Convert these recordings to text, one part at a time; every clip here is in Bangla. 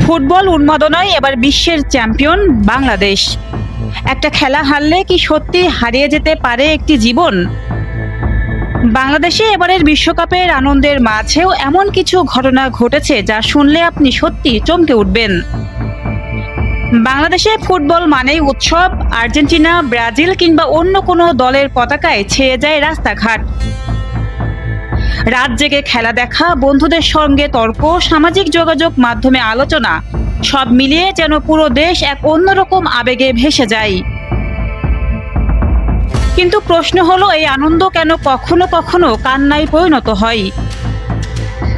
ফুটবল উন্মাদনায় এবার বিশ্বের চ্যাম্পিয়ন বাংলাদেশ। একটা খেলা হারলে কি সত্যি হারিয়ে যেতে পারে একটি জীবন? বাংলাদেশে এবারের বিশ্বকাপের আনন্দের মাঝেও এমন কিছু ঘটনা ঘটেছে যা শুনলে আপনি সত্যি চমকে উঠবেন। বাংলাদেশে ফুটবল মানেই উৎসব। আর্জেন্টিনা, ব্রাজিল কিংবা অন্য কোনো দলের পতাকায় ছেয়ে যায় রাস্তাঘাট। রাত জেগে খেলা দেখা, বন্ধুদের সঙ্গে তর্ক, সামাজিক যোগাযোগ মাধ্যমে আলোচনা, সব মিলিয়ে যেন পুরো দেশ এক অন্যরকম আবেগে ভেসে যায়। কিন্তু প্রশ্ন হলো, এই আনন্দ কেন কখনো কখনো কান্নায় পরিণত হয়?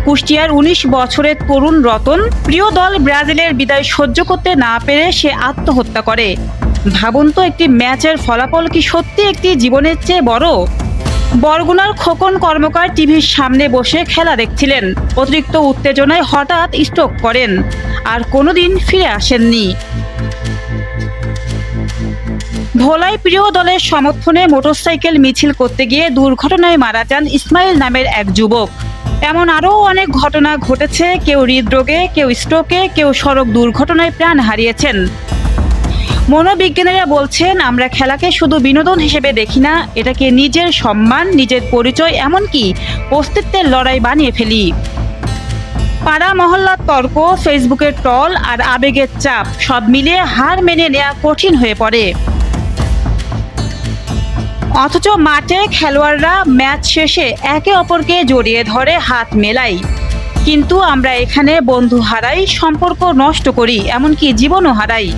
কুষ্টিয়ার ১৯ বছরের তরুণ রতন প্রিয় দল ব্রাজিলের বিদায় সহ্য করতে না পেরে সে আত্মহত্যা করে। ভাবুন তো, একটি ম্যাচের ফলাফল কি সত্যি একটি জীবনের চেয়ে বড়? বরগুনার খোকন কর্মকার টিভির সামনে বসে খেলা দেখছিলেন। অতিরিক্ত উত্তেজনায় হঠাৎ স্ট্রোক করেন, আর কোনোদিন ফিরে আসেননি। ভোলায় প্রিয় দলের সমর্থনে মোটরসাইকেল মিছিল করতে গিয়ে দুর্ঘটনায় মারা যান ইসমাইল নামের এক যুবক। এমন আরও অনেক ঘটনা ঘটেছে। কেউ হৃদরোগে, কেউ স্ট্রোকে, কেউ সড়ক দুর্ঘটনায় প্রাণ হারিয়েছেন। মনোবিজ্ঞানীরা বলছেন, আমরা খেলাকে শুধু বিনোদন হিসেবে দেখি না, এটাকে নিজের সম্মান, নিজের পরিচয়, এমনকি অস্তিত্বের লড়াই বানিয়ে ফেলি। পাড়া মহল্লার তর্ক, ফেসবুকের ট্রল আর আবেগের চাপ সব মিলিয়ে হার মেনে নেওয়া কঠিন হয়ে পড়ে। অথচ মাঠে খেলোয়াড়রা ম্যাচ শেষে একে অপরকে জড়িয়ে ধরে হাত মেলায়। কিন্তু আমরা এখানে বন্ধু হারাই, সম্পর্ক নষ্ট করি, এমনকি জীবনও হারাই।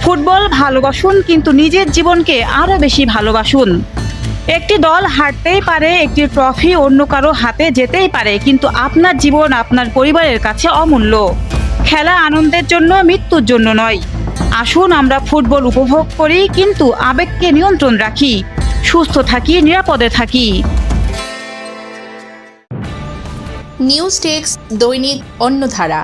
ফুটবল ভালোবাসুন, কিন্তু নিজের জীবনকে আরও বেশি ভালোবাসুন। একটি দল হারতেই পারে, একটি ট্রফি অন্য কারো হাতে যেতেই পারে, কিন্তু আপনার জীবন আপনার পরিবারের কাছে অমূল্য। খেলা আনন্দের জন্য, মৃত্যুর জন্য নয়। আসুন আমরা ফুটবল উপভোগ করি, কিন্তু আবেগকে নিয়ন্ত্রণ রাখি, সুস্থ থাকি, নিরাপদে থাকি। নিউজ ডেস্ক, দৈনিক অন্যধারা।